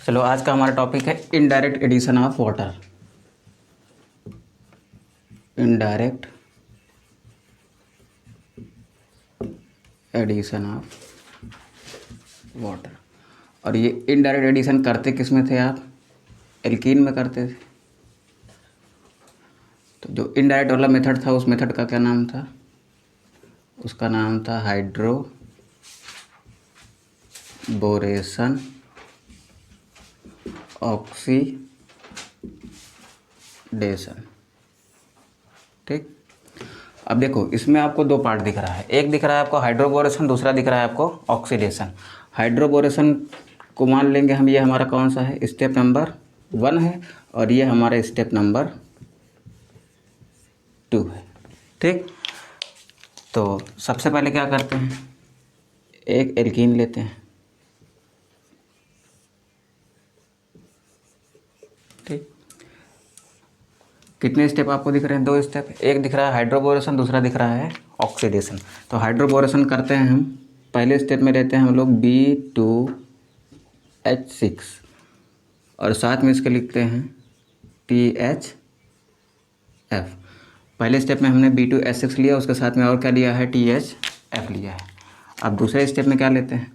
चलो आज का हमारा टॉपिक है indirect addition of water. Indirect addition of water. और ये इनडायरेक्ट एडिशन करते किस में थे आप? एल्कीन में करते थे। तो जो इनडायरेक्ट वाला मेथड था उस मेथड का क्या नाम था? उसका नाम था हाइड्रोबोरेशन ऑक्सीडेशन। ठीक। अब देखो इसमें आपको दो पार्ट दिख रहा है, एक दिख रहा है आपको हाइड्रोबोरेशन, दूसरा दिख रहा है आपको ऑक्सीडेशन। हाइड्रोबोरेशन को मान लेंगे हम, ये हमारा कौन सा है? स्टेप नंबर 1 है और ये हमारा स्टेप नंबर 2 है। ठीक। तो सबसे पहले क्या करते हैं, एक एल्कीन लेते हैं। ठीक। कितने स्टेप आपको दिख रहे हैं? 2 स्टेप, एक दिख रहा है हाइड्रोबोरेशन, दूसरा दिख रहा है ऑक्सीडेशन। तो हाइड्रोबोरेशन करते हैं हम, पहले स्टेप में लेते हैं हम लोग B2H6 और साथ में इसके लिखते हैं THF। पहले स्टेप में हमने B2H6 लिया, उसके साथ में और क्या लिया है? THF लिया है। अब दूसरे स्टेप में क्या लेते हैं?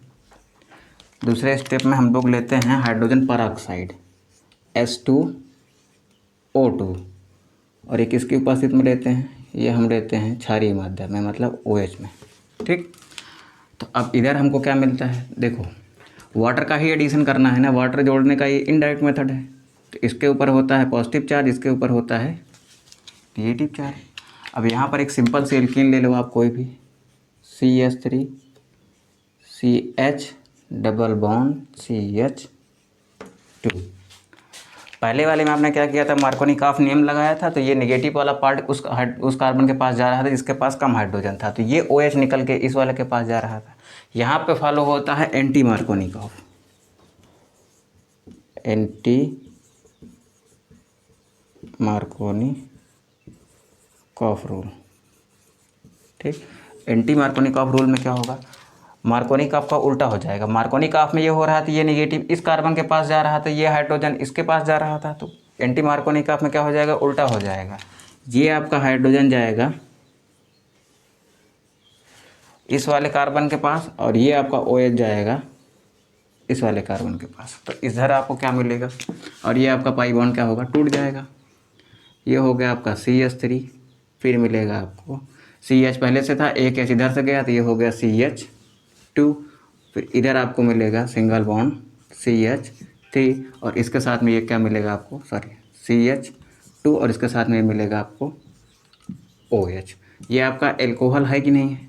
दूसरे स्टेप में हम लोग लेते हैं हाइड्रोजन परऑक्साइड H2O2 और एक इसकी उपस्थिति में लेते हैं, ये हम लेते हैं क्षारीय माध्यम में, मतलब OH में। ठीक। तो अब इधर हमको क्या मिलता है? देखो वाटर का ही एडिशन करना है ना, वाटर जोड़ने का ये इनडायरेक्ट मेथड है। तो इसके ऊपर होता है पॉजिटिव चार्ज, इसके ऊपर होता है नेगेटिव चार्ज। अब यहाँ पर एक सिंपल सी एल्कीन ले लो आप, कोई भी CH3 CH double bond CH2। पहले वाले में आपने क्या किया था? मार्कोनिकॉफ नियम लगाया था, तो ये नेगेटिव वाला पार्ट उस कार्बन के पास जा रहा था जिसके पास कम हाइड्रोजन था, तो ये OH निकल के इस वाले के पास जा रहा था। यहाँ पे फॉलो होता है anti Markovnikov, anti Markovnikov rule. ठीक। एंटी मार्कोनिकॉफ रूल में क्या होगा? मार्कोनिकॉफ का उल्टा हो जाएगा। मार्कोनिकॉफ में ये हो रहा था, ये नेगेटिव इस कार्बन के पास जा रहा था, ये हाइड्रोजन इसके पास जा रहा था, तो एंटी मार्कोनिकॉफ में क्या हो जाएगा? उल्टा हो जाएगा। ये आपका हाइड्रोजन जाएगा इस वाले कार्बन के पास और ये आपका OH जाएगा इस वाले कार्बन के पास। तो इधर आपको क्या मिलेगा? और ये आपका पाई बॉन्ड क्या होगा? टूट जाएगा। ये हो गया आपका CH3, फिर मिलेगा आपको CH पहले से था, एक H इधर से गया तो ये हो गया CH2, फिर इधर आपको मिलेगा सिंगल बॉन्ड CH3 और इसके साथ में ये क्या मिलेगा आपको? CH2 और इसके साथ में मिलेगा आपको OH। ये आपका एल्कोहल है कि नहीं है?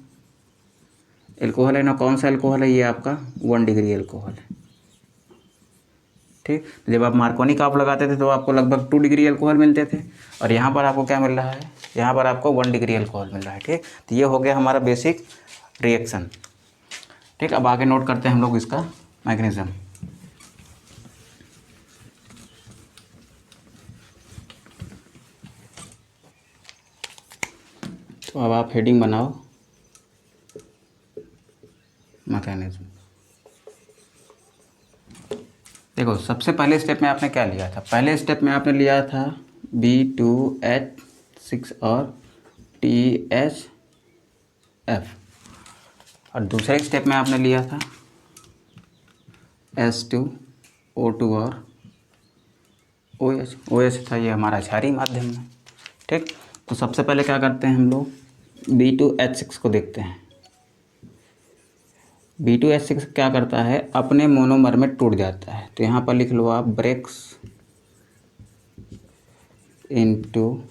एल्कोहल है ना। कौन सा एल्कोहल है? ये आपका 1 डिग्री एल्कोहल है। ठीक। जब आप मार्कोनिकॉफ लगाते थे तो आपको लगभग 2 डिग्री एल्कोहल मिलते थे और यहाँ पर आपको क्या मिल रहा है? यहाँ पर आपको 1 डिग्री एल्कोहल मिल रहा है। ठीक। तो ये हो गया हमारा बेसिक रिएक्शन। ठीक। अब आगे नोट करते हैं हम लोग इसका मैकेनिज्म। तो अब आप हेडिंग बनाओ मैकेनिज्म। देखो सबसे पहले स्टेप में आपने क्या लिया था? पहले स्टेप में आपने लिया था B2H6 और THF और दूसरे स्टेप में आपने लिया था H2O2 और OH था, ये हमारा क्षारीय माध्यम में। ठीक। तो सबसे पहले क्या करते हैं हम लोग? B2H6 को देखते हैं। B2H6 क्या करता है? अपने मोनोमर में टूट जाता है। तो यहाँ पर लिख लो आप ब्रेक्स इनटू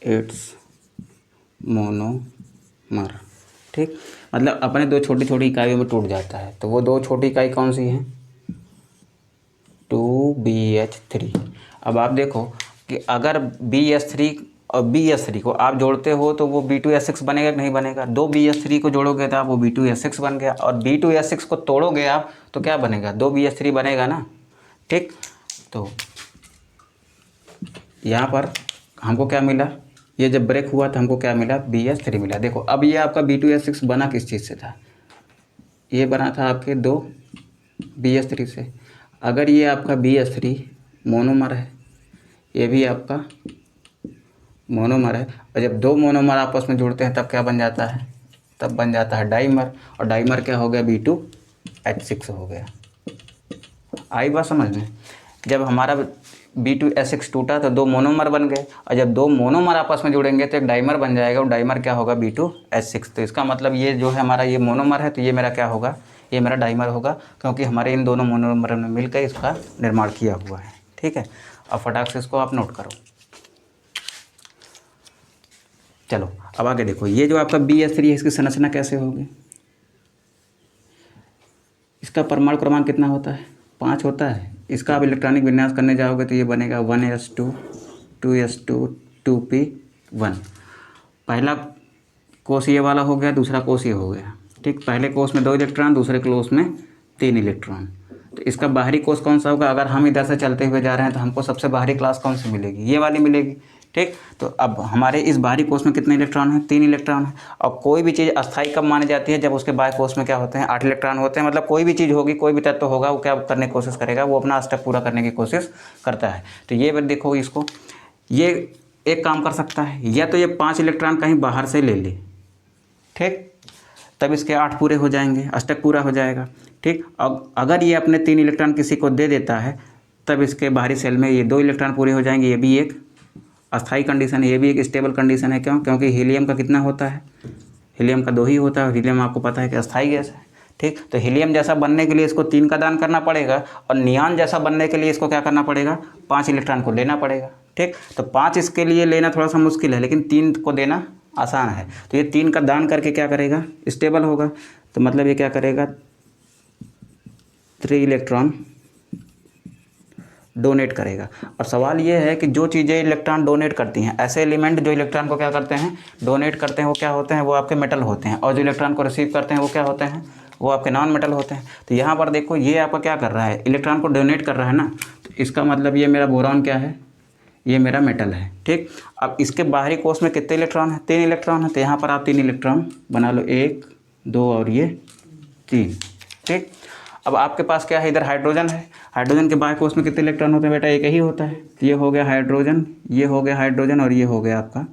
इट्स मोनोमर। ठीक। मतलब अपने 2 छोटी छोटी इकाइयों में टूट जाता है। तो वो 2 छोटी इकाई कौन सी हैं? 2BH3। अब आप देखो कि अगर BH3 और BH3 को आप जोड़ते हो तो वो B2H6 बनेगा कि नहीं बनेगा? 2 BH3 को जोड़ोगे तो आप वो B2H6 बन गया और B2H6 को तोड़ोगे आप तो क्या बनेगा? 2 BH3 बनेगा ना। ठीक। तो यहाँ पर हमको क्या मिला? ये जब ब्रेक हुआ तो हमको क्या मिला? BH3 मिला। देखो अब ये आपका B2H6 बना किस चीज़ से था? ये बना था आपके 2 BH3 से। अगर ये आपका BH3 मोनोमर है, ये भी आपका मोनोमर है, और जब दो मोनोमर आपस में जुड़ते हैं तब क्या बन जाता है, तब बन जाता है डाइमर, और डाइमर क्या हो गया, B2H6 हो गया। आई बात समझ में। जब हमारा B2H6 टूटा तो दो मोनोमर बन गए, और जब दो मोनोमर आपस में जुड़ेंगे तो एक डाइमर बन जाएगा, और डाइमर क्या होगा, B2H6। तो इसका मतलब ये जो है हमारा ये मोनोमर है, तो ये मेरा क्या होगा, ये मेरा डाइमर होगा, क्योंकि हमारे इन दोनों मोनोमर ने मिलकर इसका निर्माण किया हुआ है। ठीक है, अब फटाक से इसको आप नोट करो। चलो अब आगे देखो, ये जो आपका BH3 है, इसकी संरचना कैसे होगी। इसका परमाणु क्रमांक कितना होता है, 5 होता है। इसका आप इलेक्ट्रॉनिक विन्यास करने जाओगे तो ये बनेगा 1s2 2s2 2p1। पहला कोष ये वाला हो गया, दूसरा कोष ये हो गया। ठीक, पहले कोष में 2 इलेक्ट्रॉन, दूसरे कोष में 3 इलेक्ट्रॉन। तो इसका बाहरी कोष कौन सा होगा, अगर हम इधर से चलते हुए जा रहे हैं तो हमको सबसे बाहरी क्लास कौन सी मिलेगी, ये वाली मिलेगी। ठीक, तो अब हमारे इस बाहरी कोष में कितने इलेक्ट्रॉन हैं, 3 इलेक्ट्रॉन है। और कोई भी चीज़ अस्थायी कब मानी जाती है, जब उसके बाह्य कोष में क्या होते हैं, 8 इलेक्ट्रॉन होते हैं। मतलब कोई भी चीज़ होगी, कोई भी तत्व होगा, वो क्या करने की कोशिश करेगा, वो अपना अष्टक पूरा करने की कोशिश करता है। तो ये देखो, इसको ये एक काम कर सकता है, या तो ये 5 इलेक्ट्रॉन कहीं बाहर से ले ले, ठीक, तब इसके 8 पूरे हो जाएंगे, अष्टक पूरा हो जाएगा। ठीक, अब अगर ये अपने 3 इलेक्ट्रॉन किसी को दे देता है, तब इसके बाहरी सेल में ये 2 इलेक्ट्रॉन पूरे हो जाएंगे। ये भी एक अस्थायी कंडीशन है, ये भी एक स्टेबल कंडीशन है। क्यों, क्योंकि हीलियम का कितना होता है, हीलियम का 2 ही होता है, और हीलियम आपको पता है कि अस्थायी गैस है। ठीक, तो हीलियम जैसा बनने के लिए इसको 3 का दान करना पड़ेगा, और नियॉन जैसा बनने के लिए इसको क्या करना पड़ेगा, 5 इलेक्ट्रॉन को लेना पड़ेगा। ठीक, तो 5 इसके लिए लेना थोड़ा सा मुश्किल है, लेकिन 3 को देना आसान है। तो ये 3 का दान करके क्या करेगा, स्टेबल होगा। तो मतलब ये क्या करेगा, 3 इलेक्ट्रॉन डोनेट करेगा। और सवाल ये है कि जो चीज़ें इलेक्ट्रॉन डोनेट करती हैं, ऐसे एलिमेंट जो इलेक्ट्रॉन को क्या करते हैं, डोनेट करते हैं, वो क्या होते हैं, वो आपके मेटल होते हैं। और जो इलेक्ट्रॉन को रिसीव करते हैं वो क्या होते हैं, वो आपके नॉन मेटल होते हैं। तो यहाँ पर देखो, ये आपका क्या कर रहा है, इलेक्ट्रॉन को डोनेट कर रहा है ना। तो इसका मतलब ये मेरा बोरॉन क्या है, ये मेरा मेटल है। ठीक, अब इसके बाहरी कोष में कितने इलेक्ट्रॉन हैं, 3 इलेक्ट्रॉन है। तो यहाँ पर आप 3 इलेक्ट्रॉन बना लो, 1 2 और ये 3। ठीक, अब आपके पास क्या है, इधर हाइड्रोजन है। हाइड्रोजन के बाह्य कोष में कितने इलेक्ट्रॉन होते हैं बेटा, एक ही होता है। तो ये हो गया हाइड्रोजन, ये हो गया हाइड्रोजन, और ये हो गया आपका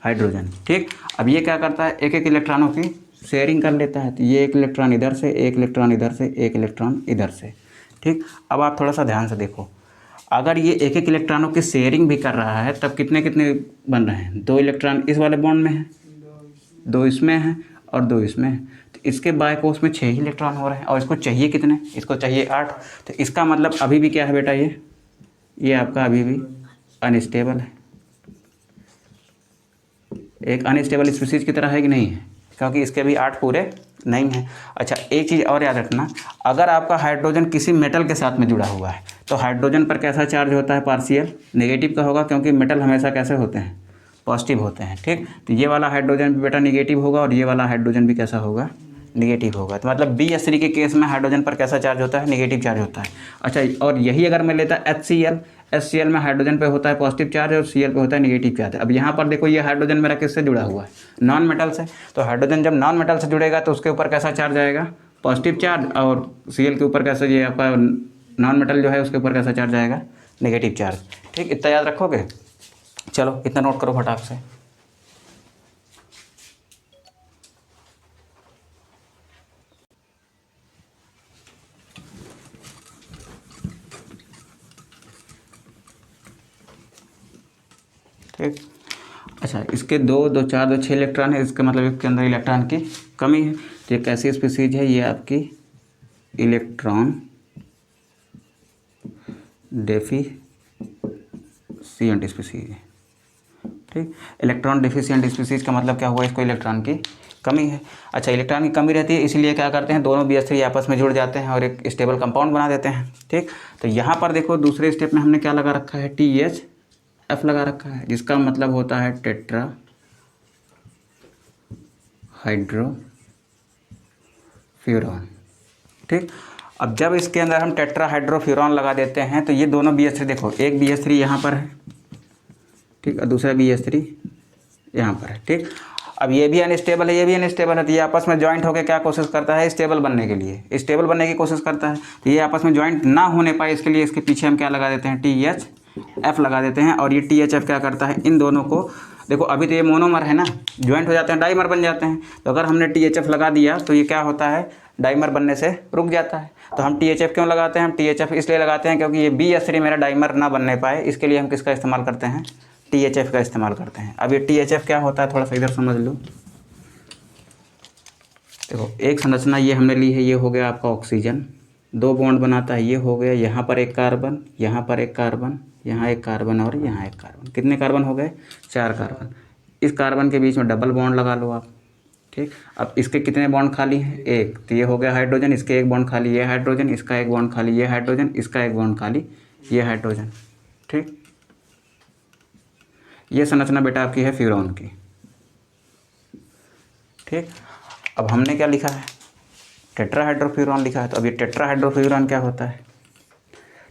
हाइड्रोजन। ठीक, अब ये क्या करता है, एक एक इलेक्ट्रॉनों की शेयरिंग कर लेता है। तो ये 1 इलेक्ट्रॉन इधर से, 1 इलेक्ट्रॉन इधर से, 1 इलेक्ट्रॉन इधर से। ठीक, अब आप थोड़ा सा ध्यान से देखो, अगर ये एक एक इलेक्ट्रॉनों की शेयरिंग भी कर रहा है, तब कितने कितने बन रहे हैं, 2 इलेक्ट्रॉन इस वाले बॉन्ड में है, 2 इसमें है, और 2 इसमें है। तो इसके बाह्य कोष में 6 ही इलेक्ट्रॉन हो रहे हैं, और इसको चाहिए कितने, इसको चाहिए 8। तो इसका मतलब अभी भी क्या है बेटा, ये आपका अभी भी अनस्टेबल है, एक अनस्टेबल स्पीसीज की तरह है कि नहीं है, क्योंकि इसके भी 8 पूरे नहीं हैं। अच्छा, एक चीज़ और याद रखना, अगर आपका हाइड्रोजन किसी मेटल के साथ में जुड़ा हुआ है, तो हाइड्रोजन पर कैसा चार्ज होता है, पार्शियल नेगेटिव का होगा, क्योंकि मेटल हमेशा कैसे होते हैं, पॉजिटिव होते हैं। ठीक, तो ये वाला हाइड्रोजन भी बेटा निगेटिव होगा, और ये वाला हाइड्रोजन भी कैसा होगा, निगेटिव होगा। तो मतलब BH3 के केस में हाइड्रोजन पर कैसा चार्ज होता है, निगेटिव चार्ज होता है। अच्छा, और यही अगर मैं लेता HCl में हाइड्रोजन पे होता है पॉजिटिव चार्ज, और Cl पे होता है निगेटिव चार्ज। अब यहाँ पर देखो, ये हाइड्रोजन मेरा किससे जुड़ा हुआ है, नॉन मेटल से। तो हाइड्रोजन जब नॉन मेटल से जुड़ेगा तो उसके ऊपर कैसा चार्ज आएगा, पॉजिटिव चार्ज, और Cl के ऊपर कैसा, ये आपका नॉन मेटल जो है उसके ऊपर कैसा चार्ज आएगा, नेगेटिव चार्ज। ठीक, इतना याद रखोगे। चलो इतना नोट करो फटाक से। ठीक, अच्छा, इसके 2 2 4 2 6 इलेक्ट्रॉन है, इसका मतलब इसके अंदर इलेक्ट्रॉन की कमी है। तो ये कैसी स्पीसीज है, ये आपकी इलेक्ट्रॉन डेफिशिएंट स्पीसीज है। ठीक, इलेक्ट्रॉन डेफिशिएंट स्पीसीज का मतलब क्या हुआ, इसको इलेक्ट्रॉन की कमी है। अच्छा, इलेक्ट्रॉन की कमी रहती है, इसलिए क्या करते हैं, दोनों BH3 आपस में जुड़ जाते हैं और एक स्टेबल कंपाउंड बना देते हैं। ठीक, तो यहाँ पर देखो, दूसरे स्टेप में हमने क्या लगा रखा है, THF लगा रखा है, जिसका मतलब होता है टेट्रा हाइड्रोफ्यूरॉन। ठीक, अब जब इसके अंदर हम टेट्रा हाइड्रोफ्यूरॉन लगा देते हैं, तो ये दोनों BH3 देखो, एक BH3 यहाँ पर है, ठीक, और दूसरा BH3 यहाँ पर है। ठीक, अब ये भी अनस्टेबल है, ये भी अनस्टेबल है, तो ये आपस में ज्वाइंट होकर क्या कोशिश करता है, स्टेबल बनने के लिए, स्टेबल बनने की कोशिश करता है। तो ये आपस में ज्वाइंट ना होने पाए इसके लिए इसके पीछे हम क्या लगा देते हैं, THF लगा देते हैं। और ये THF क्या करता है, इन दोनों को, देखो अभी तो ये मोनोमर है ना, ज्वाइंट हो जाते हैं, डाइमर बन जाते हैं। तो अगर हमने THF लगा दिया तो ये क्या होता है, डाइमर बनने से रुक जाता है। तो हम THF क्यों लगाते हैं, हम THF इसलिए लगाते हैं क्योंकि ये BH3 मेरा डाइमर ना बनने पाए, इसके लिए हम किसका इस्तेमाल करते हैं, THF का इस्तेमाल करते हैं। अब ये THF क्या होता है, थोड़ा सा इधर समझ लो। देखो एक संरचना ये हमने ली है, ये हो गया आपका ऑक्सीजन, 2 बॉन्ड बनाता है, ये हो गया, यहाँ पर एक कार्बन, यहाँ पर एक कार्बन, यहाँ एक कार्बन और यहाँ एक कार्बन। कितने कार्बन हो गए, 4 कार्बन। इस कार्बन के बीच में डबल बॉन्ड लगा लो आप, ठीक। अब इसके कितने बॉन्ड खाली हैं, एक, तो ये हो गया हाइड्रोजन, इसके एक बॉन्ड खाली, ये हाइड्रोजन, इसका एक बॉन्ड खाली, ये हाइड्रोजन, इसका एक बॉन्ड खाली, ये हाइड्रोजन, ठीक। ये संरचना बेटा आपकी है फ्यूरॉन की, ठीक। अब हमने क्या लिखा है, टेट्राहाइड्रोफ्यूरॉन लिखा है। तो अब ये टेट्राहाइड्रोफ्यूरॉन क्या होता है,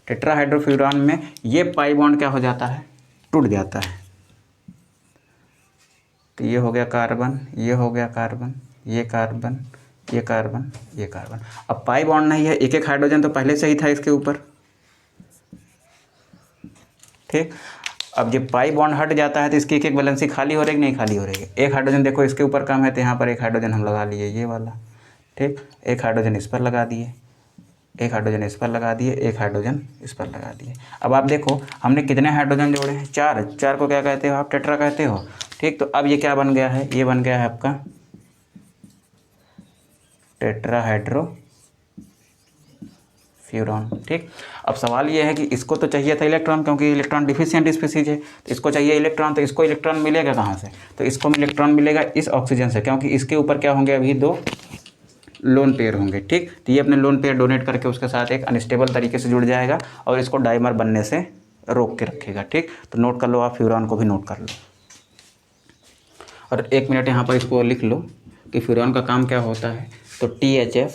टेट्राहाइड्रोफ्यूरॉन में ये पाई बॉन्ड क्या हो जाता है, टूट जाता है। तो ये हो गया कार्बन, ये हो गया कार्बन, ये कार्बन, ये कार्बन, ये कार्बन। अब पाई बॉन्ड नहीं है, एक एक हाइड्रोजन तो पहले से ही था इसके ऊपर, ठीक। अब जब पाई बॉन्ड हट जाता है तो इसकी एक एक वैलेंसी खाली हो रही है, नहीं खाली हो रही है। एक हाइड्रोजन देखो इसके ऊपर कम है, तो यहाँ पर एक हाइड्रोजन हम लगा लिए, ये वाला, ठीक। एक हाइड्रोजन इस पर लगा दिए, एक हाइड्रोजन इस पर लगा दिए, एक हाइड्रोजन इस पर लगा दिए। अब आप देखो हमने कितने हाइड्रोजन जोड़े हैं, 4। 4 को क्या कहते हो आप, टेट्रा कहते हो, ठीक। तो अब ये क्या बन गया है, ये बन गया है आपका टेट्राहाइड्रोफ्यूरॉन, ठीक। अब सवाल ये है कि इसको तो चाहिए था इलेक्ट्रॉन, क्योंकि इलेक्ट्रॉन डिफिशिएंट स्पीसीज है, तो इसको चाहिए इलेक्ट्रॉन, तो इसको इलेक्ट्रॉन मिलेगा कहाँ से, तो इसको इलेक्ट्रॉन मिलेगा इस ऑक्सीजन से, क्योंकि इसके ऊपर क्या होंगे, अभी 2 लोन पेयर होंगे, ठीक। तो ये अपने लोन पेयर डोनेट करके उसके साथ एक अनस्टेबल तरीके से जुड़ जाएगा और इसको डाइमर बनने से रोक के रखेगा, ठीक। तो नोट कर लो आप, फ्यूरॉन को भी नोट कर लो। और 1 मिनट यहाँ पर इसको लिख लो कि फ्यूरॉन का काम क्या होता है। तो THF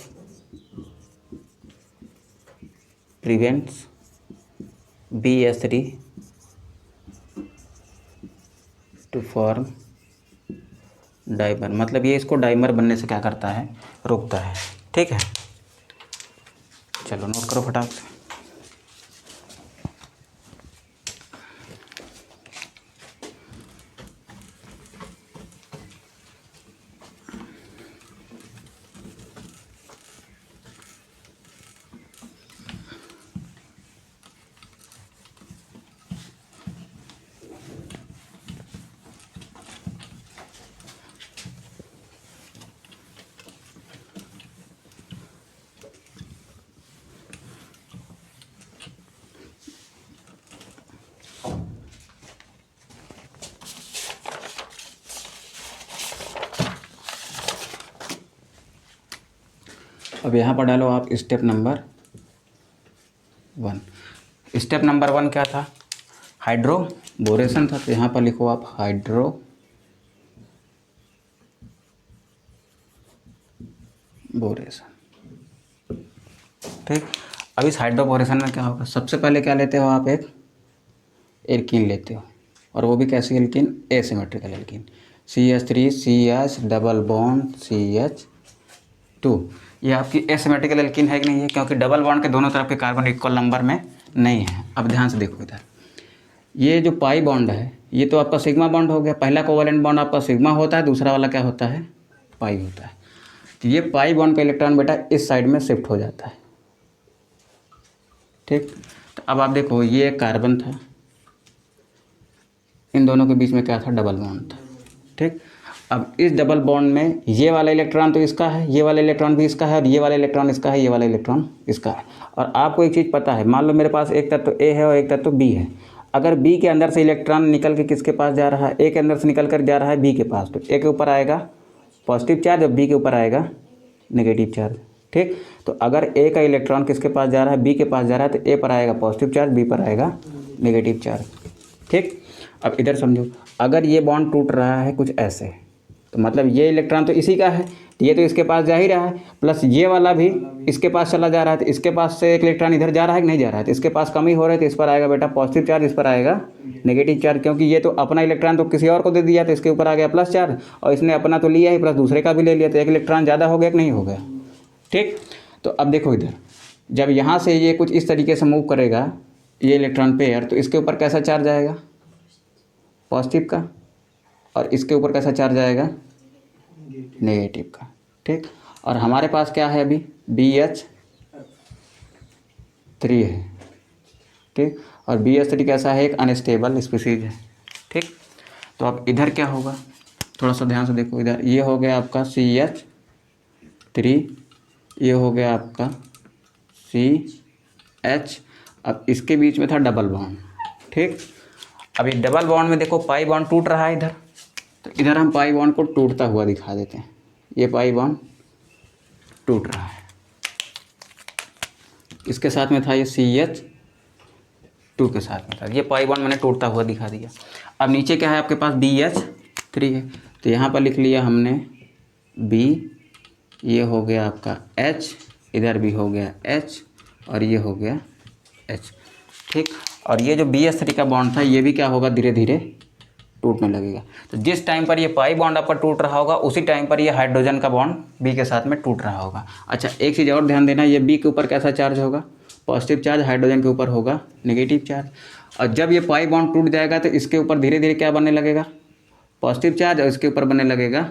prevents BH3 to form dimer, मतलब ये इसको डाइमर बनने से क्या करता है, रोकता है, ठीक है। चलो नोट करो फटाफट से। अब यहाँ पर डालो आप स्टेप नंबर 1। स्टेप नंबर 1 क्या था, हाइड्रोबोरेशन था, तो यहाँ पर लिखो आप हाइड्रोबोरेशन, ठीक। अब इस हाइड्रोबोरेशन में क्या होगा, सबसे पहले क्या लेते हो आप, एक एल्कीन लेते हो, और वो भी कैसी alkene, asymmetrical alkene, CH3 CH double bond CH2। ये आपकी एसिमेट्रिकल एल्कीन है कि नहीं है, क्योंकि डबल बॉन्ड के दोनों तरफ के कार्बन इक्वल नंबर में नहीं है। अब ध्यान से देखो इधर, ये जो पाई बॉन्ड है ये तो आपका सिग्मा बॉन्ड हो गया, पहला कोवैलेंट बॉन्ड आपका सिग्मा होता है, दूसरा वाला क्या होता है, पाई होता है। तो ये पाई बॉन्ड का इलेक्ट्रॉन बेटा इस साइड में शिफ्ट हो जाता है, ठीक। तो अब आप देखो ये एक कार्बन था, इन दोनों के बीच में क्या था, डबल बॉन्ड था, ठीक। अब इस डबल बॉन्ड में ये वाला इलेक्ट्रॉन तो इसका है, ये वाला इलेक्ट्रॉन भी इसका है, और ये वाला इलेक्ट्रॉन इसका है, ये वाला इलेक्ट्रॉन इसका है। और आपको एक चीज़ पता है, मान लो मेरे पास एक तत्व A है और एक तत्व B है, अगर B के अंदर से इलेक्ट्रॉन निकल के किसके पास जा रहा है, A के अंदर से निकल कर जा रहा है B के पास, तो A के ऊपर आएगा पॉजिटिव चार्ज और B के ऊपर आएगा नेगेटिव चार्ज, ठीक। तो अगर A का इलेक्ट्रॉन किसके पास जा रहा है, B के पास जा रहा है, तो A पर आएगा पॉजिटिव चार्ज, B पर आएगा नेगेटिव चार्ज, ठीक। अब इधर समझो, अगर ये बॉन्ड टूट रहा है कुछ ऐसे, तो मतलब ये इलेक्ट्रॉन तो इसी का है, तो ये तो इसके पास जा ही रहा है, प्लस ये वाला भी इसके पास चला जा रहा है, तो इसके पास से एक इलेक्ट्रॉन इधर जा रहा है कि नहीं जा रहा है, तो इसके पास कमी हो रहा है, तो इस पर आएगा बेटा पॉजिटिव चार्ज, इस पर आएगा नेगेटिव चार्ज, क्योंकि ये तो अपना इलेक्ट्रॉन तो किसी और को दे दिया, तो इसके ऊपर आ गया प्लस चार्ज, और इसने अपना तो लिया ही प्लस दूसरे का भी ले लिया, तो एक इलेक्ट्रॉन ज़्यादा हो गया कि नहीं हो गया। ठीक, तो अब देखो इधर जब यहाँ से ये कुछ इस तरीके से मूव करेगा ये इलेक्ट्रॉन पेयर, तो इसके ऊपर कैसा चार्ज आएगा, पॉजिटिव का, और इसके ऊपर कैसा चार्ज आएगा, नेगेटिव का। ठीक, और हमारे पास क्या है अभी BH3 है। ठीक, और BH3 कैसा है, एक अनस्टेबल स्पीसीज है। ठीक, तो अब इधर क्या होगा, थोड़ा सा ध्यान से देखो, इधर ये हो गया आपका CH3, ये हो गया आपका CH, अब इसके बीच में था डबल बॉन्ड। ठीक, अब ये डबल बॉन्ड में देखो पाई बॉन्ड टूट रहा है इधर, तो इधर हम पाई बॉन्ड को टूटता हुआ दिखा देते हैं, ये पाई बॉन्ड टूट रहा है, इसके साथ में था ये CH2 के साथ में था, ये पाई बॉन्ड मैंने टूटता हुआ दिखा दिया। अब नीचे क्या है आपके पास BH3 है, तो यहाँ पर लिख लिया हमने B, ये हो गया आपका H, इधर भी हो गया H, और ये हो गया H। ठीक, और ये जो BH3 का बॉन्ड था ये भी क्या होगा, धीरे धीरे टूटने लगेगा। तो जिस टाइम पर ये पाई बॉन्ड आपका टूट रहा होगा उसी टाइम पर ये हाइड्रोजन का बॉन्ड B के साथ में टूट रहा होगा। अच्छा, एक चीज़ और ध्यान देना, ये B के ऊपर कैसा चार्ज होगा, पॉजिटिव चार्ज, हाइड्रोजन के ऊपर होगा नेगेटिव चार्ज, और जब ये पाई बॉन्ड टूट जाएगा तो इसके ऊपर धीरे धीरे क्या बनने लगेगा, पॉजिटिव चार्ज, और इसके ऊपर बनने लगेगा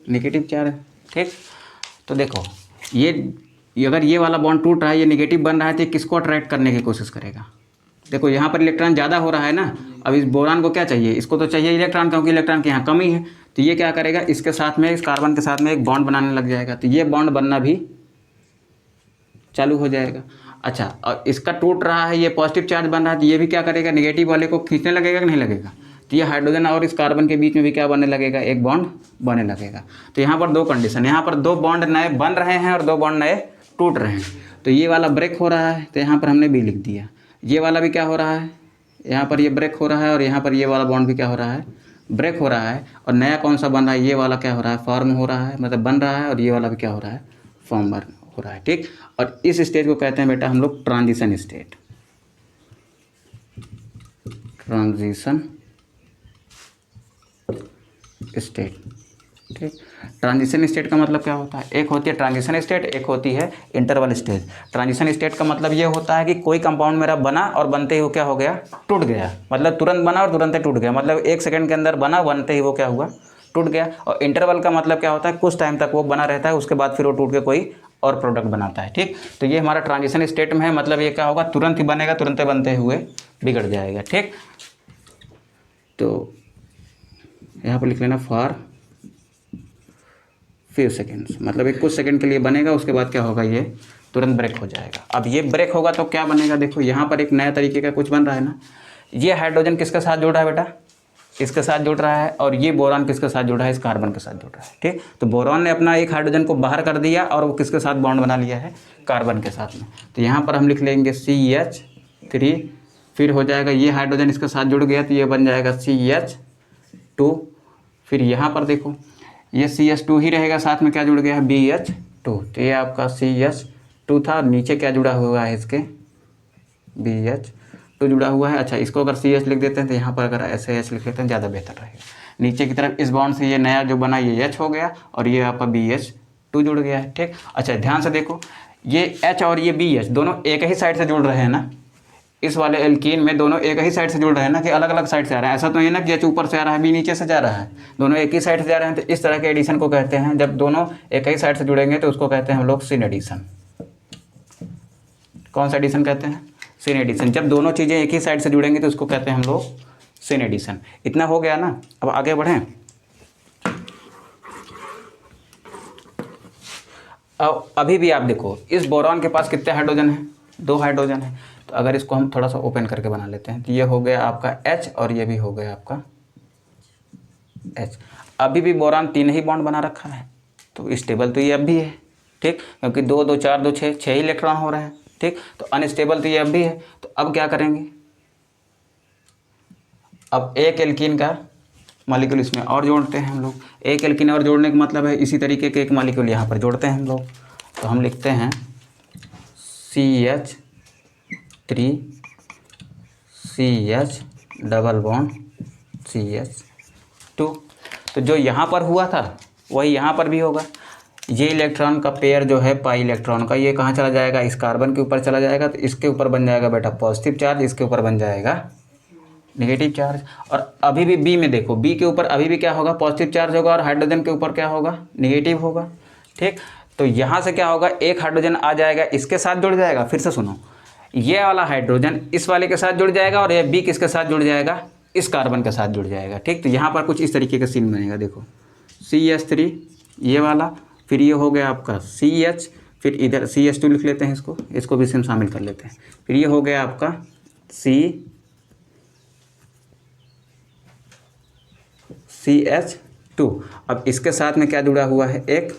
नेगेटिव चार्ज। ठीक, तो देखो ये अगर ये वाला बॉन्ड टूट रहा है, ये नेगेटिव बन रहा है, तो ये किसको अट्रैक्ट करने की कोशिश करेगा, देखो यहाँ पर इलेक्ट्रॉन ज़्यादा हो रहा है ना, अब इस बोरान को क्या चाहिए, इसको तो चाहिए इलेक्ट्रॉन, क्योंकि इलेक्ट्रॉन की यहाँ कमी है, तो ये क्या करेगा, इसके साथ में, इस कार्बन के साथ में एक बॉन्ड बनाने लग जाएगा, तो ये बॉन्ड बनना भी चालू हो जाएगा। अच्छा, और इसका टूट रहा है, ये पॉजिटिव चार्ज बन रहा है, तो ये भी क्या करेगा, नेगेटिव वाले को खींचने लगेगा कि नहीं लगेगा, तो ये हाइड्रोजन और इस कार्बन के बीच में भी क्या बनने लगेगा, एक बॉन्ड बनने लगेगा। तो यहाँ पर दो कंडीशन, यहाँ पर दो बॉन्ड नए बन रहे हैं और दो बॉन्ड नए टूट रहे हैं, तो ये वाला ब्रेक हो रहा है, तो यहाँ पर हमने B लिख दिया, ये वाला भी क्या हो रहा है, यहाँ पर ये ब्रेक हो रहा है, और यहाँ पर ये वाला बॉन्ड भी क्या हो रहा है, ब्रेक हो रहा है, और नया कौन सा बन रहा है, ये वाला क्या हो रहा है, फॉर्म हो रहा है, मतलब बन रहा है, और ये वाला भी क्या हो रहा है, फॉर्म हो रहा है। ठीक, और इस स्टेज को कहते हैं बेटा हम लोग ट्रांजिशन स्टेट, ट्रांजिशन स्टेट। ठीक, ट्रांजिशन स्टेट का मतलब क्या होता है, एक होती है ट्रांजिशन स्टेट, एक होती है इंटरवल स्टेज। ट्रांजिशन स्टेट का मतलब ये होता है कि कोई कंपाउंड मेरा बना और बनते ही वो क्या हो गया, टूट गया, मतलब तुरंत बना और तुरंत ही टूट गया, मतलब 1 सेकंड के अंदर बना, बनते ही वो क्या हुआ, टूट गया। और इंटरवल का मतलब क्या होता है, कुछ टाइम तक वो बना रहता है, उसके बाद फिर वो टूट के कोई और प्रोडक्ट बनाता है। ठीक, तो ये हमारा ट्रांजिशन स्टेट में है, मतलब ये क्या होगा, तुरंत ही बनेगा, तुरंत ही बनते हुए बिगड़ जाएगा। ठीक, तो यहाँ पर लिख लेना फॉर फ्यू सेकेंड्स, मतलब एक कुछ सेकंड के लिए बनेगा, उसके बाद क्या होगा, ये तुरंत ब्रेक हो जाएगा। अब ये ब्रेक होगा तो क्या बनेगा, देखो यहाँ पर एक नया तरीके का कुछ बन रहा है ना, ये हाइड्रोजन किसके साथ जुड़ रहा है बेटा, इसके साथ जुड़ रहा है, और ये बोरान किसके साथ जुड़ रहा है, इस कार्बन के साथ जुड़ रहा है। ठीक, तो बोरान ने अपना एक हाइड्रोजन को बाहर कर दिया और वो किसके साथ बॉन्ड बना लिया है, कार्बन के साथ में। तो यहाँ पर हम लिख लेंगे CH3, फिर हो जाएगा ये हाइड्रोजन इसके साथ जुड़ गया तो ये बन जाएगा CH2, फिर यहाँ पर देखो ये CH2 ही रहेगा, साथ में क्या जुड़ गया है, BH2, तो ये आपका CH2 था, नीचे क्या जुड़ा हुआ है, इसके BH2 जुड़ा हुआ है। अच्छा, इसको अगर CH लिख देते हैं तो यहाँ पर अगर SH लिख लेते हैं ज़्यादा बेहतर रहेगा। नीचे की तरफ इस बॉन्ड से ये नया जो बना ये H हो गया और ये आपका BH2 जुड़ गया है। ठीक, अच्छा ध्यान से देखो, ये H और ये BH दोनों एक ही साइड से जुड़ रहे हैं ना, इस वाले एल्कीन में दोनों एक ही साइड से जुड़ रहे हैं ना, कि अलग अलग साइड से आ रहा है, ऐसा तो नहीं ना कि H ऊपर से आ रहा है B नीचे से जा रहा है, दोनों एक ही साइड से जा रहे हैं। तो इस तरह के एडिशन को कहते हैं, जब दोनों एक ही साइड से जुड़ेंगे तो उसको कहते हैं हम लोग सिन एडिशन। कौन सा एडिशन कहते हैं, सिन एडिशन। जब दोनों चीज़ें एक ही साइड से जुड़ेंगे तो उसको कहते हैं हम लोग सिन एडिशन। इतना हो गया ना, अब आगे बढ़ें। अब अभी भी आप देखो इस बोरॉन के पास कितने हाइड्रोजन हैं, 2 हाइड्रोजन है। तो अगर इसको हम थोड़ा सा ओपन करके बना लेते हैं तो ये हो गया आपका H और ये भी हो गया आपका H। अभी भी बोरान 3 ही बॉन्ड बना रखा है, तो स्टेबल तो ये अब भी है। ठीक, क्योंकि 2 2 4 2 6 6 ही इलेक्ट्रॉन हो रहे हैं। ठीक, तो अनस्टेबल तो ये अब भी है। तो अब क्या करेंगे, अब एक एल्कीन का मॉलिक्यूल इसमें और जोड़ते हैं हम लोग। एक एल्कीन और जोड़ने का मतलब है इसी तरीके के एक मॉलिक्यूल यहाँ पर जोड़ते हैं हम लोग। तो हम लिखते हैं CH3 CH double bond CH2। तो जो यहाँ पर हुआ था वही यहाँ पर भी होगा। ये इलेक्ट्रॉन का पेयर जो है पाई इलेक्ट्रॉन का, ये कहाँ चला जाएगा, इस कार्बन के ऊपर चला जाएगा। तो इसके ऊपर बन जाएगा बेटा पॉजिटिव चार्ज, इसके ऊपर बन जाएगा नेगेटिव चार्ज। और अभी भी बी में देखो, बी के ऊपर अभी भी क्या होगा, पॉजिटिव चार्ज होगा, और हाइड्रोजन के ऊपर क्या होगा, नेगेटिव होगा। ठीक, तो यहाँ से क्या होगा, एक हाइड्रोजन आ जाएगा, इसके साथ जुड़ जाएगा। फिर से सुनो, ये वाला हाइड्रोजन इस वाले के साथ जुड़ जाएगा, और ये बी किसके साथ जुड़ जाएगा, इस कार्बन के साथ जुड़ जाएगा। ठीक, तो यहाँ पर कुछ इस तरीके का सीन बनेगा। देखो CH3 ये वाला, फिर ये हो गया आपका CH, फिर इधर CH2 लिख लेते हैं, इसको भी इसमें शामिल कर लेते हैं। फिर ये हो गया आपका CH2। अब इसके साथ में क्या जुड़ा हुआ है, एक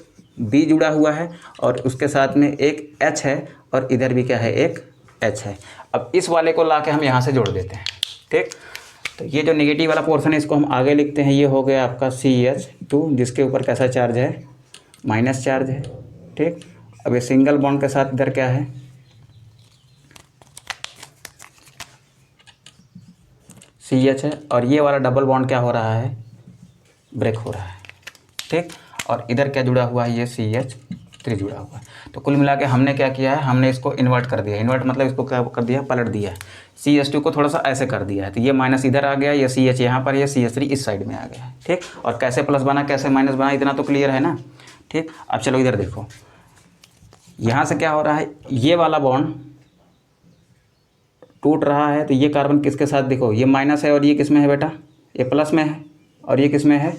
B जुड़ा हुआ है, और उसके साथ में एक H है, और इधर भी क्या है, एक H है। अब इस वाले को ला के हम यहाँ से जोड़ देते हैं। ठीक, तो ये जो नेगेटिव वाला पोर्शन है इसको हम आगे लिखते हैं। ये हो गया आपका CH2, जिसके ऊपर कैसा चार्ज है, माइनस चार्ज है। ठीक, अब ये सिंगल बॉन्ड के साथ इधर क्या है, CH है, और ये वाला डबल बॉन्ड क्या हो रहा है, ब्रेक हो रहा है। ठीक, और इधर क्या जुड़ा हुआ है, ये CH3 जुड़ा हुआ है। तो कुल मिला के हमने क्या किया है, हमने इसको इन्वर्ट कर दिया। इन्वर्ट मतलब इसको क्या कर दिया, पलट दिया है। CH2 को थोड़ा सा ऐसे कर दिया है, तो ये माइनस इधर आ गया, ये CH यहाँ पर, ये CH3 इस साइड में आ गया है। ठीक, और कैसे प्लस बना कैसे माइनस बना, इतना तो क्लियर है ना। ठीक, अब चलो इधर देखो, यहाँ से क्या हो रहा है, ये वाला बॉन्ड टूट रहा है, तो ये कार्बन किसके साथ, देखो ये माइनस है, और ये किस में है बेटा, ये प्लस में है, और ये किस में है,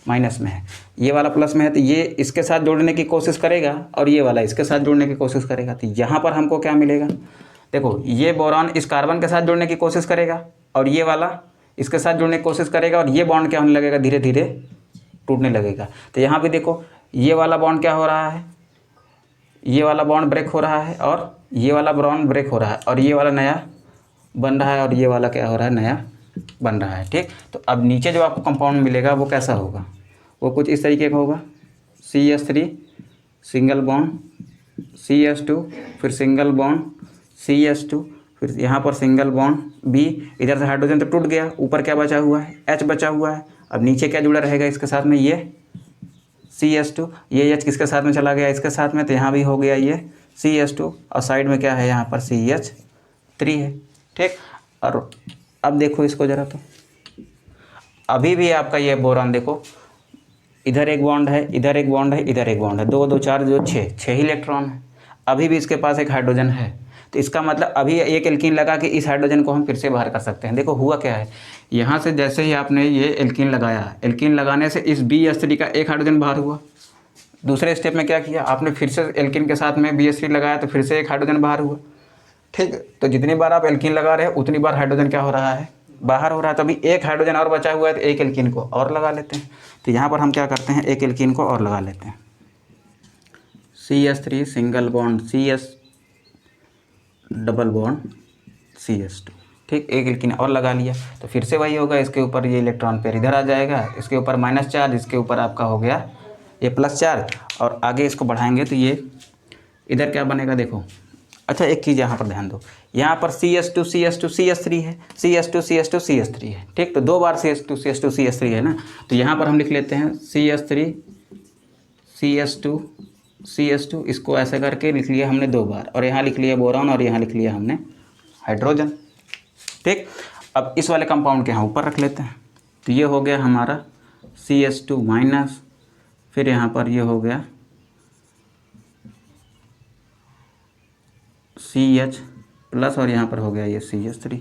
माइनस में है। ये वाला प्लस में है, तो ये इसके साथ जोड़ने की कोशिश करेगा, और ये वाला इसके साथ जोड़ने की कोशिश करेगा। तो यहाँ पर हमको क्या मिलेगा, देखो ये बोरॉन इस कार्बन के साथ जोड़ने की कोशिश करेगा, और ये वाला इसके साथ जोड़ने की कोशिश करेगा, और ये बॉन्ड क्या होने लगेगा, धीरे धीरे टूटने लगेगा। तो यहाँ भी देखो, ये वाला बॉन्ड क्या हो रहा है, ये वाला बॉन्ड ब्रेक हो रहा है, और ये वाला बॉन्ड ब्रेक हो रहा है, और ये वाला नया बन रहा है, और ये वाला क्या हो रहा है, नया बन रहा है। ठीक, तो अब नीचे जो आपको कंपाउंड मिलेगा वो कैसा होगा, वो कुछ इस तरीके का होगा। CH3 सिंगल बॉन्ड CH2, फिर सिंगल बॉन्ड CH2, फिर यहाँ पर सिंगल बॉन्ड B। इधर से हाइड्रोजन तो टूट गया, ऊपर क्या बचा हुआ है, H बचा हुआ है। अब नीचे क्या जुड़ा रहेगा इसके साथ में, ये CH2, ये H किसके साथ में चला गया, इसके साथ में, तो यहाँ भी हो गया ये CH2, और साइड में क्या है, यहाँ पर CH3 है। ठीक, और अब देखो इसको ज़रा, तो अभी भी आपका ये बोरॉन देखो, इधर एक बॉन्ड है, इधर एक बॉन्ड है, इधर एक बॉन्ड है, 2 2 4 जो 6 ही इलेक्ट्रॉन है। अभी भी इसके पास एक हाइड्रोजन है, तो इसका मतलब अभी एक एल्कीन लगा के इस हाइड्रोजन को हम फिर से बाहर कर सकते हैं। देखो हुआ क्या है, यहाँ से जैसे ही आपने ये एल्कीन लगाया, एल्कीन लगाने से इस BH3 का एक हाइड्रोजन बाहर हुआ। दूसरे स्टेप में क्या किया आपने, फिर से एल्कीन के साथ में BH3 लगाया, तो फिर से एक हाइड्रोजन बाहर हुआ। ठीक, तो जितनी बार आप एल्कीन लगा रहे हैं उतनी बार हाइड्रोजन क्या हो रहा है, बाहर हो रहा है। तो अभी एक हाइड्रोजन और बचा हुआ है, तो एक एल्कीन को और लगा लेते हैं। तो यहाँ पर हम क्या करते हैं, एक एल्कीन को और लगा लेते हैं। CH3 single bond CH double bond CH2। ठीक, एक एल्कीन और लगा लिया, तो फिर से वही होगा, इसके ऊपर ये इलेक्ट्रॉन पेयर इधर आ जाएगा, इसके ऊपर माइनस चार्ज, इसके ऊपर आपका हो गया ये प्लस चार्ज, और आगे इसको बढ़ाएंगे तो ये इधर क्या बनेगा, देखो। अच्छा एक चीज़ यहाँ पर ध्यान दो, यहाँ पर CH2 CH2 CH3 है, CH2 CH2 CH3 है। ठीक, तो 2 बार CH2 CH2 CH3 है ना, तो यहाँ पर हम लिख लेते हैं CH3 CH2 CH2, इसको ऐसे करके लिख लिया हमने 2 बार, और यहाँ लिख लिया बोरॉन, और यहाँ लिख लिया हमने हाइड्रोजन। ठीक, अब इस वाले कंपाउंड के यहाँ ऊपर रख लेते हैं। तो ये हो गया हमारा CH2 माइनस, फिर यहाँ पर ये हो गया CH प्लस, और यहाँ पर हो गया ये CH3।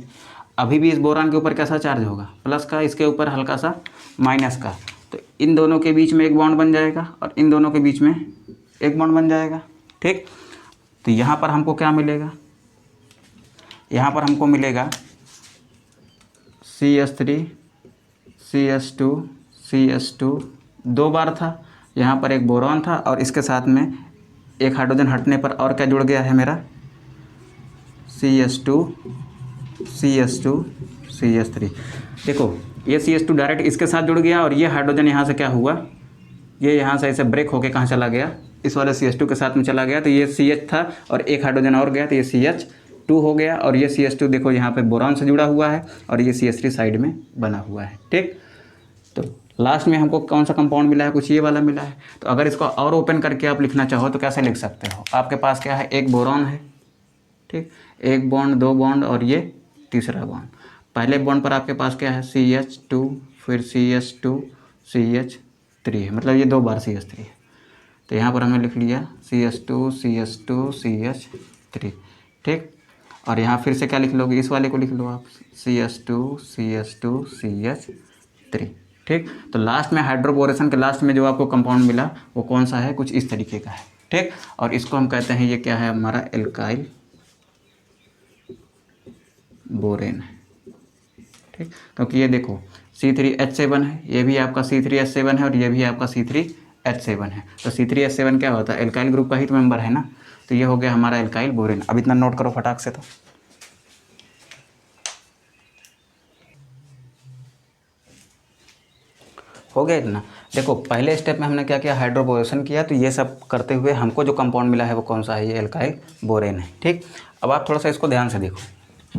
अभी भी इस बोरान के ऊपर कैसा चार्ज होगा, प्लस का, इसके ऊपर हल्का सा माइनस का। तो इन दोनों के बीच में एक बॉन्ड बन जाएगा, और इन दोनों के बीच में एक बॉन्ड बन जाएगा। ठीक, तो यहाँ पर हमको क्या मिलेगा, यहाँ पर हमको मिलेगा CH3 CH2 CH2, 2 बार था, यहाँ पर एक बोरॉन था, और इसके साथ में एक हाइड्रोजन हटने पर और क्या जुड़ गया है मेरा, CH2 CH2 CH3। देखो ये CH2 डायरेक्ट इसके साथ जुड़ गया और ये हाइड्रोजन यहाँ से क्या हुआ, ये यहाँ से ऐसे ब्रेक होके कहाँ चला गया, इस वाले CH2 के साथ में चला गया। तो ये CH था और एक हाइड्रोजन और गया तो ये CH2 हो गया। और ये CH2 देखो यहाँ पे बोरॉन से जुड़ा हुआ है और ये CH3 साइड में बना हुआ है। ठीक, तो लास्ट में हमको कौन सा कंपाउंड मिला है, कुछ ये वाला मिला है। तो अगर इसको और ओपन करके आप लिखना चाहो तो कैसे लिख सकते हो, आपके पास क्या है, एक बोरॉन है, ठीक, एक बॉन्ड, दो बॉन्ड और ये तीसरा बॉन्ड। पहले बॉन्ड पर आपके पास क्या है, CH2, फिर CH2 CH3 है, मतलब ये 2 बार CH3 है। तो यहाँ पर हमने लिख लिया CH2 CH2 CH3, ठीक। और यहाँ फिर से क्या लिख लोगे, इस वाले को लिख लो आप, CH2 CH2 CH3, ठीक। तो लास्ट में हाइड्रोबोरेशन के लास्ट में जो आपको कंपाउंड मिला वो कौन सा है, कुछ इस तरीके का है, ठीक। और इसको हम कहते हैं, ये क्या है हमारा, एल्काइल बोरेन है, ठीक। क्योंकि ये देखो C3H7 है, ये भी आपका C3H7 है और ये भी आपका C3H7 है। तो C3H7 क्या होता है, एल्काइल ग्रुप का ही तो मेंबर है ना। तो ये हो गया हमारा एल्काइल बोरेन। अब इतना नोट करो फटाक से। तो हो गया इतना। देखो पहले स्टेप में हमने क्या किया, हाइड्रोबोरेशन किया। तो ये सब करते हुए हमको जो कंपाउंड मिला है वो कौन सा है, ये एल्काइल बोरेन है, ठीक। अब आप थोड़ा सा इसको ध्यान से देखो,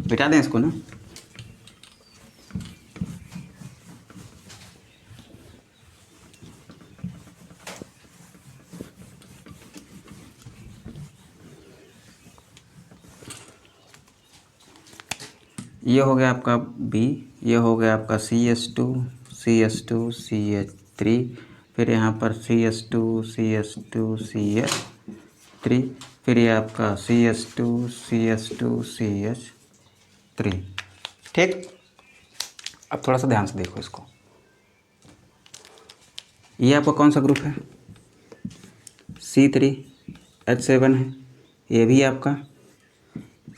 मिटा दें इसको ना। ये हो गया आपका B, ये हो गया आपका CH2 CH2 CH3, फिर यहाँ पर CH2 CH2 CH3, फिर ये आपका CH2 CH2 CH3, ठीक। अब थोड़ा सा ध्यान से देखो इसको, ये आपका कौन सा ग्रुप है, C3H7 है, ये भी आपका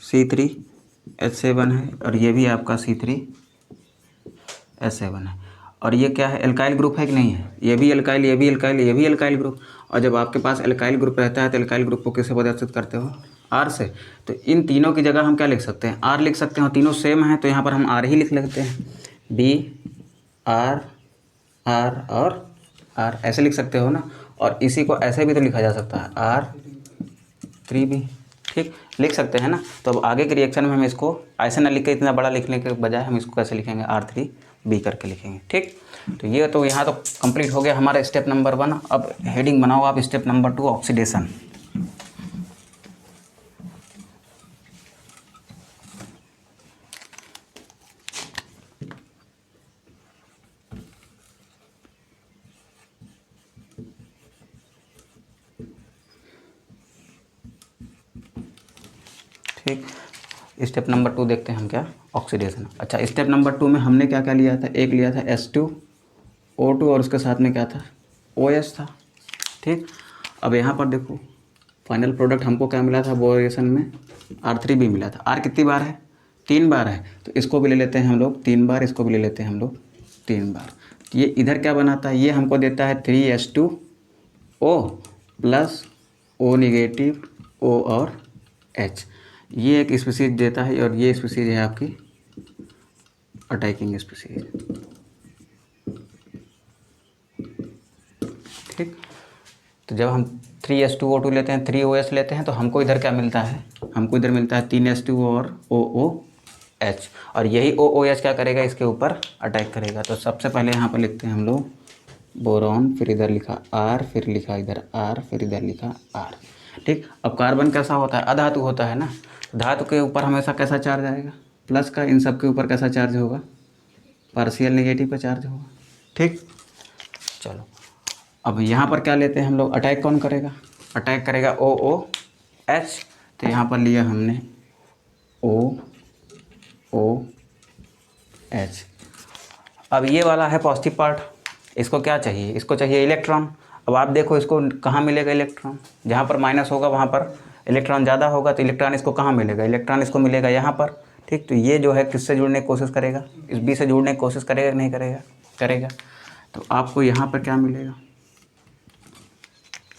C3H7 है और ये भी आपका C3H7 है। और ये क्या है, एल्काइल ग्रुप है कि नहीं है, ये भी एल्काइल, ये भी एल्काइल, ये भी एल्काइल ग्रुप। और जब आपके पास एल्काइल ग्रुप रहता है तो एल्काइल ग्रुप को किससे प्रदर्शित करते हो, R से। तो इन तीनों की जगह हम क्या लिख सकते हैं, R लिख सकते हैं। तीनों सेम हैं तो यहाँ पर हम R ही लिख लेते हैं, B R R और R ऐसे लिख सकते हो ना। और इसी को ऐसे भी तो लिखा जा सकता है, R3B, ठीक, लिख सकते हैं ना। तो अब आगे के रिएक्शन में हम इसको ऐसे ना लिख के, इतना बड़ा लिखने के बजाय हम इसको कैसे लिखेंगे, R3B करके लिखेंगे, ठीक। तो ये तो यहाँ तो कंप्लीट हो गया हमारा स्टेप नंबर 1। अब हेडिंग बनाओ आप स्टेप नंबर 2, ऑक्सीडेशन। ठीक, स्टेप नंबर 2 देखते हैं हम क्या, ऑक्सीडेशन। अच्छा, स्टेप नंबर 2 में हमने क्या क्या लिया था, एक लिया था H2O2 और उसके साथ में क्या था, OH था, ठीक। अब यहाँ पर देखो फाइनल प्रोडक्ट हमको क्या मिला था बोरेशन में, R3B मिला था। R कितनी बार है, 3 बार है। तो इसको भी ले लेते हैं हम लोग 3 बार, इसको भी ले लेते हैं हम लोग 3 बार। तो ये इधर क्या बनाता है, ये हमको देता है 3H2O plus O negative O और H। ये एक स्पीसीज देता है और ये स्पीसीज है आपकी अटैकिंग स्पीसीज, ठीक। तो जब हम 3H2O2 लेते हैं, 3OH लेते हैं, तो हमको इधर क्या मिलता है, हमको इधर मिलता है 3H2O और OOH। और यही OOH क्या करेगा, इसके ऊपर अटैक करेगा। तो सबसे पहले यहाँ पर लिखते हैं हम लोग बोरॉन, फिर इधर लिखा R, फिर लिखा इधर R, फिर इधर लिखा R, ठीक। अब कार्बन कैसा होता है, अधातु होता है ना। धातु के ऊपर हमेशा कैसा चार्ज आएगा, प्लस का। इन सब के ऊपर कैसा चार्ज होगा, पार्शियल नेगेटिव का चार्ज होगा, ठीक। चलो अब यहाँ पर क्या लेते हैं हम लोग, अटैक कौन करेगा, अटैक करेगा OOH। तो यहाँ पर लिया हमने OOH। अब ये वाला है पॉजिटिव पार्ट, इसको क्या चाहिए, इसको चाहिए इलेक्ट्रॉन। अब आप देखो इसको कहाँ मिलेगा इलेक्ट्रॉन, जहाँ पर माइनस होगा वहाँ पर इलेक्ट्रॉन ज़्यादा होगा। तो इलेक्ट्रॉन इसको कहाँ मिलेगा, इलेक्ट्रॉन इसको मिलेगा यहाँ पर, ठीक। तो ये जो है किससे जुड़ने की कोशिश करेगा, इस B से जुड़ने की कोशिश करेगा नहीं करेगा, करेगा। तो आपको यहाँ पर क्या मिलेगा,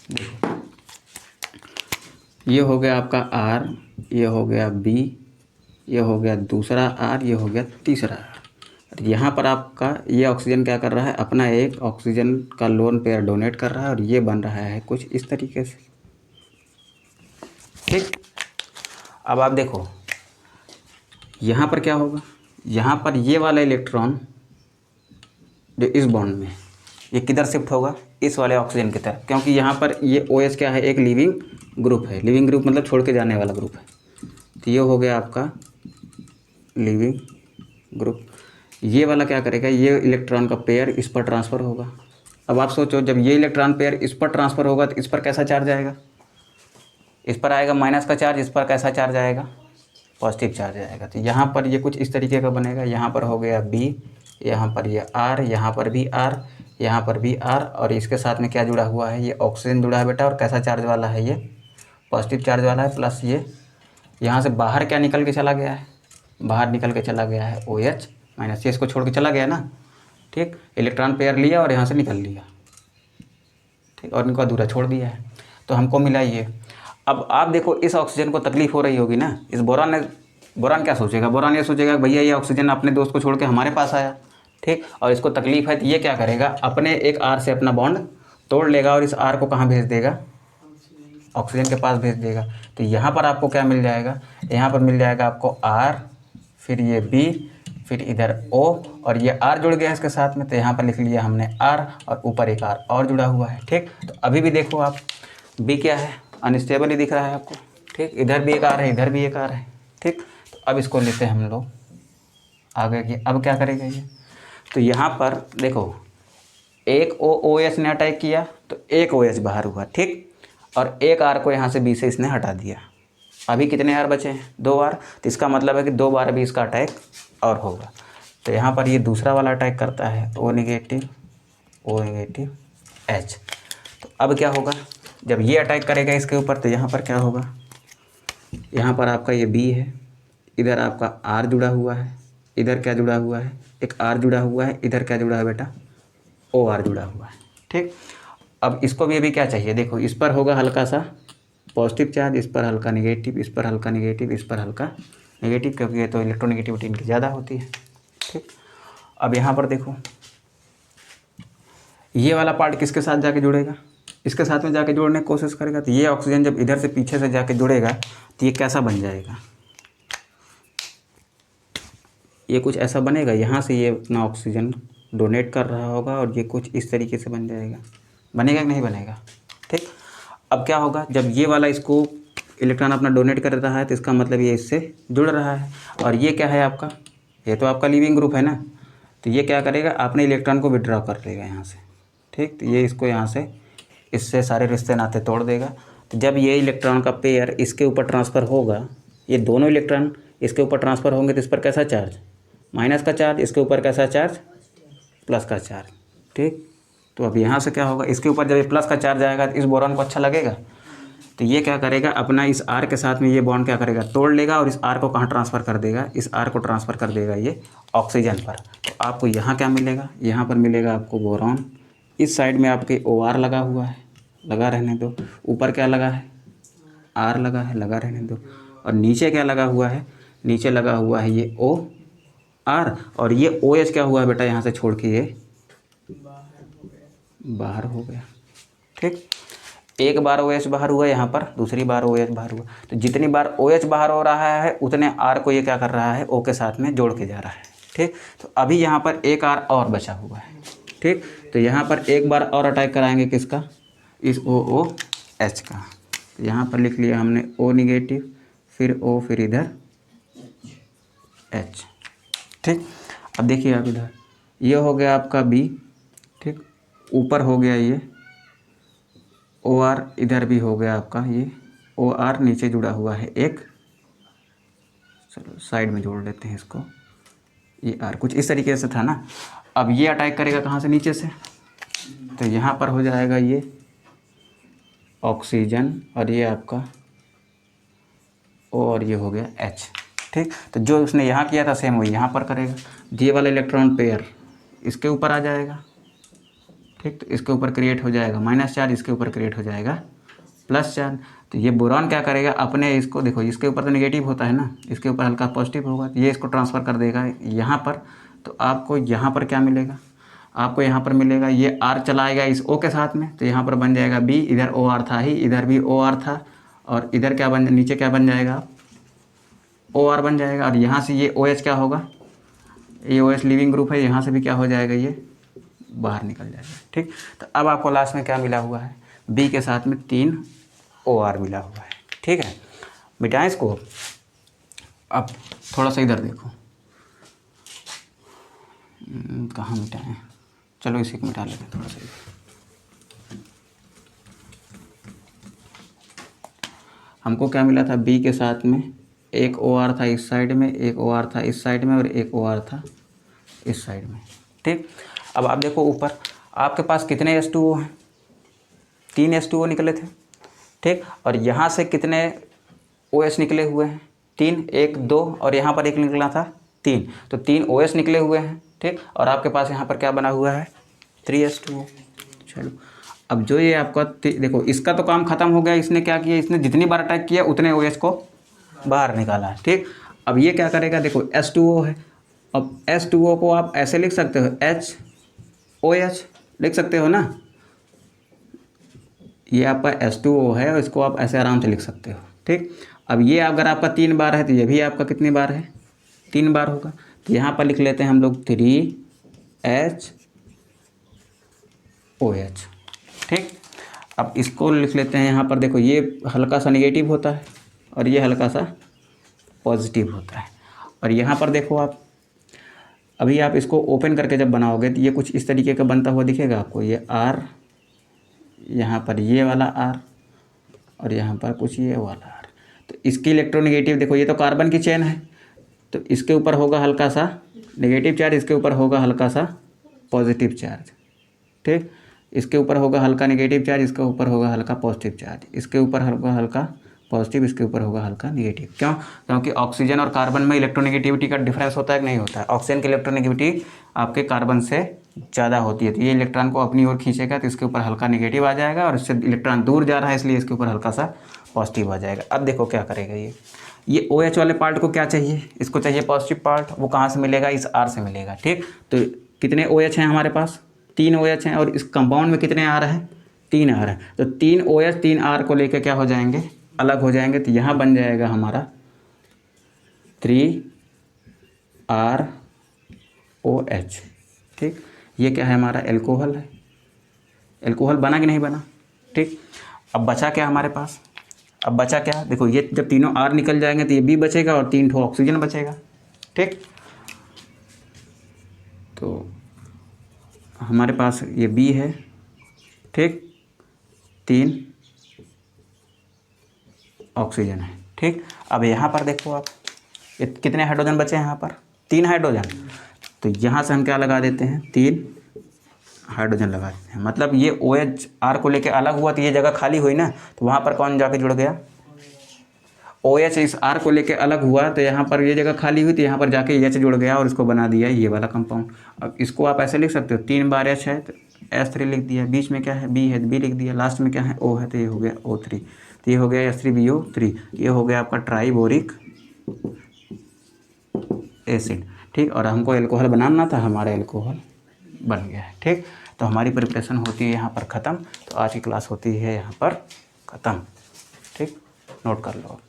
देखो ये हो गया आपका R, ये हो गया B, ये हो गया दूसरा R, ये हो गया तीसरा R। और यहाँ पर आपका ये ऑक्सीजन क्या कर रहा है, अपना एक ऑक्सीजन का लोन पेयर डोनेट कर रहा है और ये बन रहा है कुछ इस तरीके से। ठीक, अब आप देखो यहाँ पर क्या होगा, यहाँ पर ये वाला इलेक्ट्रॉन जो इस बॉन्ड में, ये किधर शिफ्ट होगा, इस वाले ऑक्सीजन की तरफ, क्योंकि यहाँ पर ये OH क्या है, एक लिविंग ग्रुप है। लिविंग ग्रुप मतलब छोड़ के जाने वाला ग्रुप है। तो ये हो गया आपका लिविंग ग्रुप। ये वाला क्या करेगा, ये इलेक्ट्रॉन का पेयर इस पर ट्रांसफ़र होगा। अब आप सोचो, जब ये इलेक्ट्रॉन पेयर इस पर ट्रांसफ़र होगा तो इस पर कैसा चार्ज आएगा, इस पर आएगा माइनस का चार्ज, इस पर कैसा चार्ज आएगा, पॉजिटिव चार्ज आएगा। तो यहाँ पर ये कुछ इस तरीके का बनेगा। यहाँ पर हो गया B, यहाँ पर ये R, यहाँ पर भी R, यहाँ पर भी R, और इसके साथ में क्या जुड़ा हुआ है, ये ऑक्सीजन जुड़ा है बेटा। और कैसा चार्ज वाला है, ये पॉजिटिव चार्ज वाला है। प्लस ये यहाँ से बाहर क्या निकल के चला गया है, बाहर निकल के चला गया है OH माइनस, ये इसको छोड़ के चला गया ना। ठीक, इलेक्ट्रॉन पेयर लिया और यहाँ से निकल लिया। ठीक, और इनको अधूरा छोड़ दिया है, तो हमको मिला ये। अब आप देखो, इस ऑक्सीजन को तकलीफ हो रही होगी ना, इस बोरान क्या सोचेगा, बोरान ये सोचेगा भैया ये ऑक्सीजन अपने दोस्त को छोड़ के हमारे पास आया। ठीक, और इसको तकलीफ है, तो ये क्या करेगा, अपने एक R से अपना बॉन्ड तोड़ लेगा और इस R को कहाँ भेज देगा, ऑक्सीजन के पास भेज देगा। तो यहाँ पर आपको क्या मिल जाएगा, यहाँ पर मिल जाएगा आपको R, फिर ये B, फिर इधर O, और ये R जुड़ गया इसके साथ में, तो यहाँ पर लिख लिया हमने R, और ऊपर एक R और जुड़ा हुआ है। ठीक, तो अभी भी देखो आप, B क्या है, अनस्टेबल ही दिख रहा है आपको। ठीक, इधर भी एक R है, इधर भी एक R है। ठीक, तो अब इसको लेते हैं हम लोग आगे की। अब क्या करेगा ये, तो यहाँ पर देखो, एक OH ने अटैक किया तो एक OH बाहर हुआ। ठीक, और एक R को यहाँ से B से इसने हटा दिया। अभी कितने R बचे हैं, 2 R। तो इसका मतलब है कि 2 बार अभी इसका अटैक और होगा। तो यहाँ पर ये दूसरा वाला अटैक करता है, O नेगेटिव H। तो अब क्या होगा, जब ये अटैक करेगा इसके ऊपर, तो यहाँ पर क्या होगा, यहाँ पर आपका ये B है, इधर आपका R जुड़ा हुआ है, इधर क्या जुड़ा हुआ है, एक R जुड़ा हुआ है, इधर क्या जुड़ा है बेटा, OR जुड़ा हुआ है। ठीक, अब इसको भी अभी क्या चाहिए, देखो इस पर होगा हल्का सा पॉजिटिव चार्ज, इस पर हल्का नेगेटिव, इस पर हल्का नेगेटिव, इस पर हल्का नेगेटिव, क्योंकि ये तो इलेक्ट्रोनेगेटिविटी इनकी ज़्यादा होती है। ठीक, अब यहाँ पर देखो, ये वाला पार्ट किसके साथ जाके जुड़ेगा, इसके साथ में जाके जोड़ने की कोशिश करेगा। तो ये ऑक्सीजन जब इधर से पीछे से जाके जुड़ेगा तो ये कैसा बन जाएगा, ये कुछ ऐसा बनेगा। यहाँ से ये अपना ऑक्सीजन डोनेट कर रहा होगा और ये कुछ इस तरीके से बन जाएगा। बनेगा कि नहीं बनेगा। ठीक, अब क्या होगा, जब ये वाला इसको इलेक्ट्रॉन अपना डोनेट कर रहा है तो इसका मतलब ये इससे जुड़ रहा है। और ये क्या है आपका, ये तो आपका लिविंग ग्रुप है ना, तो ये क्या करेगा, अपने इलेक्ट्रॉन को विड्रॉ कर लेगा यहाँ से। ठीक, तो ये इसको यहाँ से, इससे सारे रिश्ते नाते तोड़ देगा। तो जब ये इलेक्ट्रॉन का पेयर इसके ऊपर ट्रांसफ़र होगा, ये दोनों इलेक्ट्रॉन इसके ऊपर ट्रांसफ़र होंगे, तो इस पर कैसा चार्ज, माइनस का चार्ज, इसके ऊपर कैसा चार्ज, प्लस का चार्ज। ठीक, तो अब यहाँ से क्या होगा, इसके ऊपर जब ये प्लस का चार्ज आएगा तो इस बोरॉन को अच्छा लगेगा। तो ये क्या करेगा, अपना इस R के साथ में ये बॉन्ड क्या करेगा, तोड़ लेगा और इस R को कहाँ ट्रांसफ़र कर देगा, इस R को ट्रांसफ़र कर देगा ये ऑक्सीजन पर। तो आपको यहाँ क्या मिलेगा, यहाँ पर मिलेगा आपको बोरॉन। इस साइड में आपके OR लगा हुआ है, लगा रहने दो। ऊपर क्या लगा है, R लगा है, लगा रहने दो। और नीचे क्या लगा हुआ है, नीचे लगा हुआ है ये OR, और ये OH क्या हुआ है बेटा, यहाँ से छोड़ के ये बाहर हो गया। ठीक, एक बार OH बाहर हुआ यहाँ पर, दूसरी बार OH बाहर हुआ। तो जितनी बार OH बाहर हो रहा है उतने R को ये क्या कर रहा है, O के साथ में जोड़ के जा रहा है। ठीक, तो अभी यहाँ पर एक R और बचा हुआ है। ठीक, तो यहाँ पर एक बार और अटैक कराएंगे किसका, इस OOH का। तो यहाँ पर लिख लिया हमने O नेगेटिव, फिर O, फिर इधर H। ठीक, अब देखिए आप इधर, ये हो गया आपका B। ठीक, ऊपर हो गया ये OR, इधर भी हो गया आपका ये OR, नीचे जुड़ा हुआ है एक, चलो साइड में जोड़ लेते हैं इसको, ये R कुछ इस तरीके से था ना। अब ये अटैक करेगा कहाँ से, नीचे से। तो यहाँ पर हो जाएगा ये ऑक्सीजन, और ये आपका O, और ये हो गया H। ठीक, तो जो उसने यहाँ किया था सेम वही यहाँ पर करेगा। ये वाला इलेक्ट्रॉन पेयर इसके ऊपर आ जाएगा। ठीक, तो इसके ऊपर क्रिएट हो जाएगा माइनस चार्ज, इसके ऊपर क्रिएट हो जाएगा प्लस चार्ज। तो ये बोरॉन क्या करेगा, अपने इसको देखो, इसके ऊपर तो नेगेटिव होता है ना, इसके ऊपर हल्का पॉजिटिव होगा, तो ये इसको ट्रांसफ़र कर देगा यहाँ पर। तो आपको यहाँ पर क्या मिलेगा, आपको यहाँ पर मिलेगा ये R चला आएगा इस O के साथ में, तो यहाँ पर बन जाएगा B, इधर OR था ही, इधर भी OR था, और इधर क्या बन, नीचे क्या बन जाएगा, OR बन जाएगा। और यहाँ से ये OH क्या होगा, ये OH लिविंग ग्रुप है, यहाँ से भी क्या हो जाएगा, ये बाहर निकल जाएगा। ठीक, तो अब आपको लास्ट में क्या मिला हुआ है, B के साथ में 3 OR मिला हुआ है। ठीक है, मिटाएं इसको। अब थोड़ा सा इधर देखो, कहाँ मिटाएं, चलो इसी को मिटा लेते हैं थोड़ा सा। हमको क्या मिला था, B के साथ में एक OR था इस साइड में, एक OR था इस साइड में, और एक OR था इस साइड में। ठीक, अब आप देखो ऊपर आपके पास कितने H2O हैं, 3 H2O निकले थे। ठीक, और यहाँ से कितने OH निकले हुए हैं, 3, 1 2, और यहाँ पर एक निकला था 3, तो 3 OH निकले हुए हैं। ठीक, और आपके पास यहाँ पर क्या बना हुआ है, 3 H2O। चलो अब जो ये आपका देखो, इसका तो काम खत्म हो गया, इसने क्या किया, इसने जितनी बार अटैक किया उतने OH को बाहर निकाला है। ठीक, अब ये क्या करेगा, देखो H2O है, अब H2O को आप ऐसे लिख सकते हो, HOH लिख सकते हो ना, ये आपका H2O है और इसको आप ऐसे आराम से लिख सकते हो। ठीक, अब ये अगर आपका 3 बार है तो ये भी आपका कितनी बार है, 3 बार होगा। तो यहाँ पर लिख लेते हैं हम लोग 3HOH। ठीक, अब इसको लिख लेते हैं यहाँ पर, देखो ये हल्का सा नेगेटिव होता है और ये हल्का सा पॉजिटिव होता है। और यहाँ पर देखो आप, अभी आप इसको ओपन करके जब बनाओगे तो ये कुछ इस तरीके का बनता हुआ दिखेगा आपको, ये R, यहाँ पर ये वाला R, और यहाँ पर कुछ ये वाला R। तो इसकी इलेक्ट्रोनेगेटिव देखो, ये तो कार्बन की चेन है, तो इसके ऊपर होगा हल्का सा नेगेटिव चार्ज, इसके ऊपर होगा हल्का सा पॉजिटिव चार्ज। ठीक, इसके ऊपर होगा हल्का नेगेटिव चार्ज, इसके ऊपर होगा हल्का पॉजिटिव चार्ज, इसके ऊपर होगा हल्का पॉजिटिव, इसके ऊपर होगा हल्का नेगेटिव। क्यों, क्योंकि ऑक्सीजन और कार्बन में इलेक्ट्रोनेगेटिविटी का डिफरेंस होता है कि नहीं होता है। ऑक्सीजन की इलेक्ट्रोनेगेटिविटी आपके कार्बन से ज़्यादा होती है, तो ये इलेक्ट्रॉन को अपनी ओर खींचेगा तो इसके ऊपर हल्का नेगेटिव आ जाएगा, और इससे इलेक्ट्रॉन दूर जा रहा है इसलिए इसके ऊपर हल्का सा पॉजिटिव आ जाएगा। अब देखो क्या करेगा, ये OH वाले पार्ट को क्या चाहिए, इसको चाहिए पॉजिटिव पार्ट, वो कहाँ से मिलेगा, इस R से मिलेगा। ठीक, तो कितने OH हैं हमारे पास, 3 OH हैं, और इस कंपाउंड में कितने R हैं, 3 R हैं। तो 3 OH 3 R को लेकर क्या हो जाएंगे, अलग हो जाएंगे, तो यहाँ बन जाएगा हमारा 3ROH। ठीक, ये क्या है, हमारा एल्कोहल है। एल्कोहल बना कि नहीं बना। ठीक, अब बचा क्या हमारे पास, अब बचा क्या, देखो ये जब तीनों R निकल जाएंगे तो ये B बचेगा और 3 ठो ऑक्सीजन बचेगा। ठीक, तो हमारे पास ये B है। ठीक, 3 ऑक्सीजन है। ठीक, अब यहाँ पर देखो आप, ये कितने हाइड्रोजन बचे हैं, यहाँ पर 3 हाइड्रोजन, तो यहाँ से हम क्या लगा देते हैं, 3 हाइड्रोजन लगा देते हैं। मतलब ये OH R को लेके अलग हुआ तो ये जगह खाली हुई ना, तो वहाँ पर कौन जाके जुड़ गया, OH इस R को लेके अलग हुआ तो यहाँ पर ये जगह खाली हुई, तो यहाँ पर जाके H जुड़ गया और इसको बना दिया ये वाला कंपाउंड। अब इसको आप ऐसे लिख सकते हो, 3 बार H है तो H3 लिख दिया, बीच में क्या है B है तो B लिख दिया, लास्ट में क्या है O है तो ये हो गया O3, तो ये हो गया H3BO3, ये हो गया आपका ट्राइबोरिक एसिड। ठीक, और हमको एल्कोहल बनाना था, हमारा एल्कोहल बन गया है। ठीक, तो हमारी प्रिपरेशन होती है यहाँ पर ख़त्म, तो आज की क्लास होती है यहाँ पर ख़त्म। ठीक, नोट कर लो।